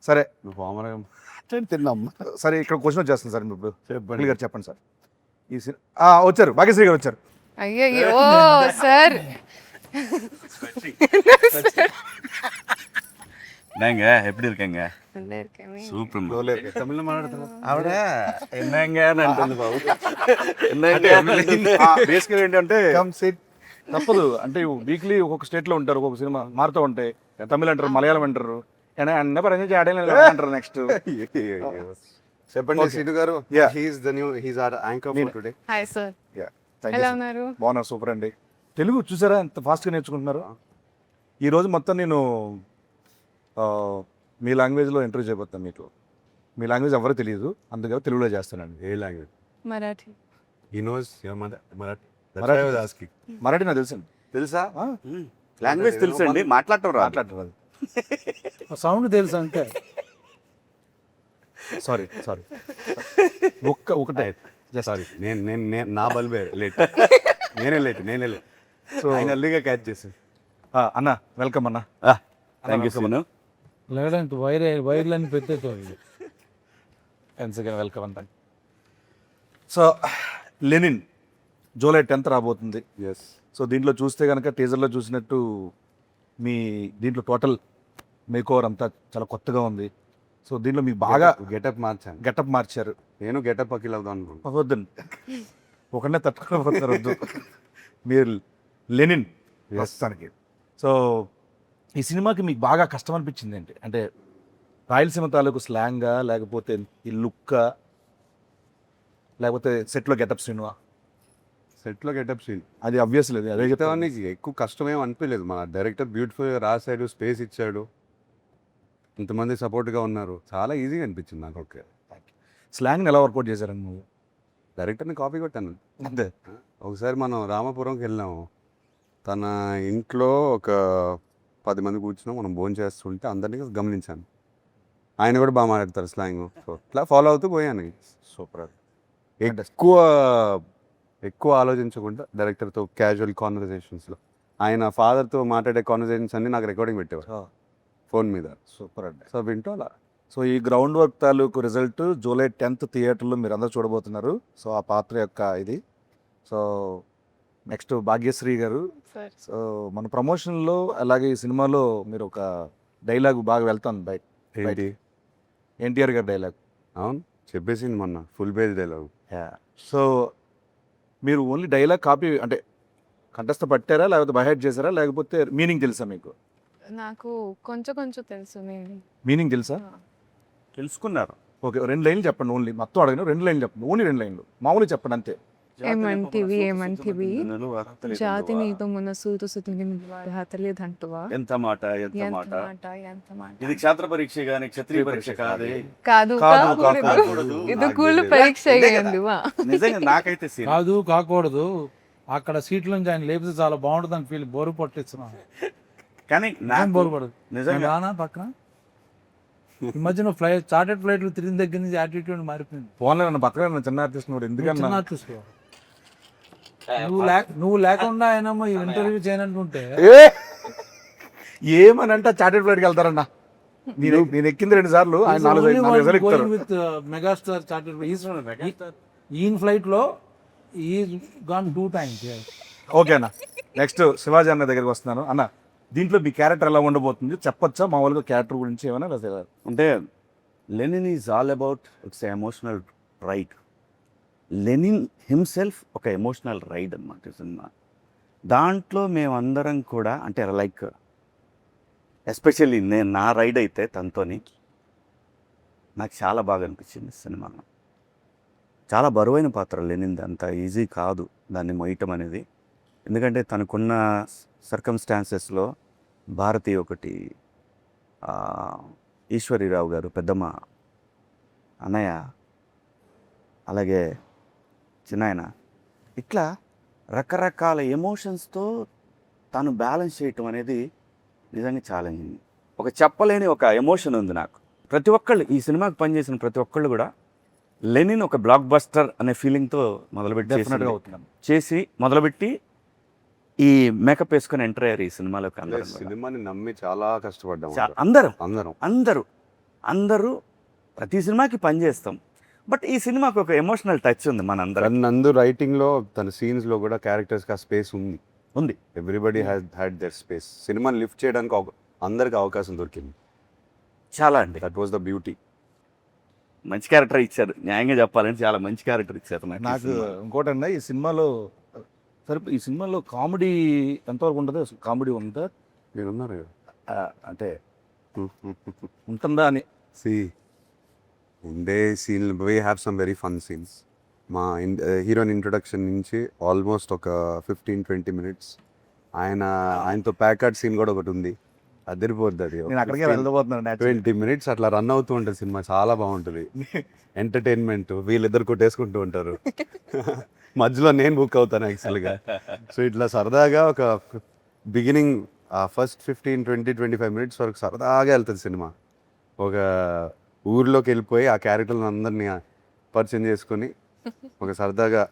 సరే తిన్నాం. సరే ఇక్కడ క్వశ్చన్ వచ్చేస్తుంది సార్ మీకు చెప్పండి. గారు చెప్పండి సార్. ఈ వచ్చారు భాగ్యశ్రీ గారు వచ్చారు. అయ్యో సార్ என்னங்க எப்படி இருக்கீங்க சூப்பர் తమిళ మాట్లాడుతున్నా ఆవిడ என்னங்க అని అంటుంది బాబు బేసిక్గా ఏంటంటే తప్పదు అంటే వీక్లీ ఒక్కొక్క స్టేట్ లో ఉంటారు, ఒక్కొక్క సినిమా మారుతూ ఉంటాయి. తమిళ అంటారు, మలయాళం అంటారు, అన్న పరంగా చేయడం అంటారు. నెక్స్ట్ చెప్పండి సిద్ధు గారు. Yeah. He's our anchor for today. Hi sir ఎలా ఉన్నారు? బాగున్నారు, సూపర్ అండి. తెలుగు చూసారా ఎంత ఫాస్ట్గా నేర్చుకుంటున్నారు. ఈరోజు మొత్తం నేను మీ లాంగ్వేజ్లో ఇంటర్వ్యూ చేయబోతాను. మీకు మీ లాంగ్వేజ్ ఎవరో తెలియదు, అందుకే తెలుగులో చేస్తానండి. ఏ language? Marathi. He knows your mother Marathi. Marathi నాకు తెలుసండి. తెలుసా? లాంగ్వేజ్ తెలుసండి, మాట్లాడటం రా. మాట్లాడరు సౌండ్ తెలుసు అంతే. సారీ ఒకటే సారీ నేను నా బల్బే లేట్. నేనే లేట్. సో ఆయన అల్లిగా క్యాచ్ చేశాను. అన్న వెల్కమ్ అన్న. Thank you so much. లేదంటే వైర్లన్నీ పెట్టేసుకోవాలి. వెల్కమ్ అంట. సో లెనిన్ జూలై 10th రాబోతుంది. ఎస్. సో దీంట్లో చూస్తే కనుక టీజర్లో చూసినట్టు మీ దీంట్లో టోటల్ మేకోవర్ అంతా చాలా కొత్తగా ఉంది. సో దీంట్లో మీకు బాగా గెటప్ మార్చాను. గెటప్ మార్చారు. నేను గెటప్ అఖిల్ అవుదాం అనుకుంటున్నాను. వద్దండి, ఒకనే తట్టుకోకపోతారు, వద్దు. మీరు లెనిన్ ప్రస్తుతానికి. సో ఈ సినిమాకి మీకు బాగా కష్టం అనిపించింది ఏంటి? అంటే రాయలసీమ తాలూకు స్లాంగా, లేకపోతే ఈ లుక్కా, లేకపోతే సెట్లో గెటప్ సినిమా? సెట్లో గెటప్ సీన్ అది అబ్వియస్ లేదు, అదే చెప్తాను. ఎక్కువ కష్టమేం అనిపించలేదు. మన డైరెక్టర్ బ్యూటిఫుల్గా రాశాడు, స్పేస్ ఇచ్చాడు, ఇంతమంది సపోర్ట్గా ఉన్నారు. చాలా ఈజీగా అనిపించింది నాకు. ఓకే, స్లాంగ్ని ఎలా వర్కౌట్ చేశారండి నువ్వు? డైరెక్టర్ని కాపీ కొట్టాను అంతే. ఒకసారి మనం రామాపురంకి వెళ్ళాము. తన ఇంట్లో ఒక 10 మంది కూర్చున్నాం, మనం భోజనం చేస్తుంటే అందరినీ గమనించాను. ఆయన కూడా బాగా మాట్లాడతారు స్లాంగ్. సో ఇట్లా ఫాలో అవుతూ పోయాను. సూపర్. ఎక్కువ ఆలోచించకుండా డైరెక్టర్తో క్యాజువల్ కాన్వర్జేషన్స్లో ఆయన ఫాదర్తో మాట్లాడే కాన్వర్జేషన్స్ అన్నీ నాకు రికార్డింగ్ పెట్టేవారు ఫోన్ మీద. సూపర్ అండి. సో వింటూ అలా. సో ఈ గ్రౌండ్ వర్క్ తాలూకు రిజల్ట్ జూలై 10th థియేటర్లో మీరు అందరూ చూడబోతున్నారు. సో ఆ పాత్ర యొక్క ఇది. సో నెక్స్ట్ భాగ్యశ్రీ గారు. సార్ సో మన ప్రమోషన్లో అలాగే ఈ సినిమాలో మీరు ఒక డైలాగ్ బాగా వెళ్తాను బయట. ఏంటి? ఎన్టీఆర్ గారి డైలాగ్. అవును, చెప్పేసింది మొన్న ఫుల్ పేజ్ డైలాగ్. సో మీరు ఓన్లీ డైలాగ్ కాపీ అంటే కంఠస్థ పట్టారా, లేకపోతే బైహెడ్ చేశారా, లేకపోతే మీనింగ్ తెలుసా మీకు? నాకు కొంచెం తెలుసు. మీనింగ్ తెలుసా? తెలుసుకున్నారు. ఓకే, 2 లైన్లు చెప్పండి. ఓన్లీ మొత్తం అడగను, 2 లైన్లు చెప్పండి. ఓన్లీ 2 లైన్లు మామూలుగా చెప్పండి అంతే. ఏమంటివి జాతి నీతో మన సూతు హతలేదంటువా? ఎంత మాట ఎంత మాట ఇది క్షేత్ర పరీక్ష గాని క్షత్రియ పరీక్ష కాదే. కాదు కాకూడదు. ఇది కూళ్ళు పరీక్ష అయ్యండివా? నిజంగా నాకైతే scene. కాదు కాకూడదు. అక్కడ సీట్ల నుంచి ఆయన లేపితే చాలా బాగుంటుంది ఫీల్. బోరు పట్టిస్తున్నాను కానీ నాకు బోరు పడదు. నిజంగా రానా పక్కన ఈ మధ్యన చార్టెడ్ ఫ్లైట్లు తిరిగిన దగ్గర నుంచి యాటిట్యూడ్ మారిపోయింది. ఫోన్లో నన్ను బతకగా చిన్న ఆర్టిస్ట్ కూడా ఎందుకన్నా చిన్న ఆర్టిస్ట్ నువ్వు లేకుండా ఆయన ఇంటర్వ్యూ చేయనంటుంటే ఏమని అంటే చార్టెడ్ ఫ్లైట్కి వెళ్తారన్నా. నేను ఎక్కింది 2 సార్లు, ఆయన 4 సార్లు ఎక్కుతారు. విత్ మెగాస్టార్ చార్టెడ్ ఈయన ఫ్లైట్ లో ఈ గాన్ 2 times. ఓకే అన్న, నెక్స్ట్ శివాజీ అన్న దగ్గరికి వస్తున్నాను. అన్న దీంట్లో మీ క్యారెక్టర్ ఎలా ఉండబోతుంది చెప్పొచ్చా? మామూలుగా క్యారెక్టర్ గురించి ఏమైనా? అంటే Lenin is all about its emotional ride. Lenin himself ఒక ఎమోషనల్ రైడ్ అన్నమాట ఈ సినిమా. దాంట్లో మేమందరం కూడా అంటే లైక్ ఎస్పెషల్లీ నా రైడ్ అయితే తనతోని నాకు చాలా బాగా అనిపించింది సినిమాలో. చాలా బరువైన పాత్ర లెనిన్ది, అంత ఈజీ కాదు దాన్ని మొయ్యటం అనేది. ఎందుకంటే తనకున్న సర్కమ్స్టాన్సెస్లో భారతి ఒకటి, ఈశ్వరీరావు గారు పెద్దమ్మ, అన్నయ్య, అలాగే చిన్నాయన, ఇట్లా రకరకాల ఎమోషన్స్తో తను బ్యాలెన్స్ చేయటం అనేది నిజంగా ఛాలెంజింగ్. ఒక చెప్పలేని ఒక ఎమోషన్ ఉంది నాకు. ప్రతి ఒక్కళ్ళు ఈ సినిమాకి పనిచేసిన ప్రతి ఒక్కళ్ళు కూడా లెనిన్ ఒక బ్లాక్ బస్టర్ అనే ఫీలింగ్తో మొదలుపెట్టి ఈ మేకప్ వేసుకొని ఎంటర్ అయ్యారు ఈ సినిమాలోకి. సినిమాని నమ్మి చాలా కష్టపడ్డాం అందరూ అందరూ ప్రతి సినిమాకి పని చేస్తాం, బట్ ఈ సినిమాకి ఒక ఎమోషనల్ టచ్ ఉంది మనందరం. తన నందు రైటింగ్లో తన సీన్స్లో కూడా క్యారెక్టర్స్కి ఆ స్పేస్ ఉంది. ఉంది. Everybody had there space. సినిమాని లిఫ్ట్ చేయడానికి అందరికి అవకాశం దొరికింది. చాలా అండి, దట్ వాస్ ద బ్యూటీ. మంచి క్యారెక్టర్ ఇచ్చారు, న్యాయంగా చెప్పాలంటే చాలా మంచి క్యారెక్టర్ ఇచ్చారు నాకు ఇంకోటండి ఈ సినిమాలో సరే ఈ సినిమాలో కామెడీ ఎంతవరకు ఉంటుంది, అసలు కామెడీ ఉందా మీరున్నారు అంటే ఉంటుందా అని. సి ఉండే scene we have some very fun scenes. మా హీరోయిన్ ఇంట్రొడక్షన్ నుంచి ఆల్మోస్ట్ ఒక 15-20 minutes ఆయనతో ప్యాకర్డ్ సీన్ కూడా ఒకటి ఉంది. అదిరిపోద్ది అది. నేను అక్కడికే వెళ్ళబోతున్నాను 20 minutes అట్లా రన్ అవుతూ ఉంటుంది సినిమా. చాలా బాగుంటుంది. ఎంటర్టైన్మెంట్. వీళ్ళిద్దరు కొట్టేసుకుంటూ ఉంటారు. మధ్యలో నేను బుక్ అవుతాను యాక్చువల్గా. సో ఇట్లా సరదాగా ఒక బిగినింగ్ ఫస్ట్ 15-20-25 minutes వరకు సరదాగా వెళ్తుంది సినిమా. ఒక ఊర్లోకి వెళ్ళిపోయి ఆ క్యారెక్టర్లను అందరినీ పరిచయం చేసుకొని ఒక సరదాగా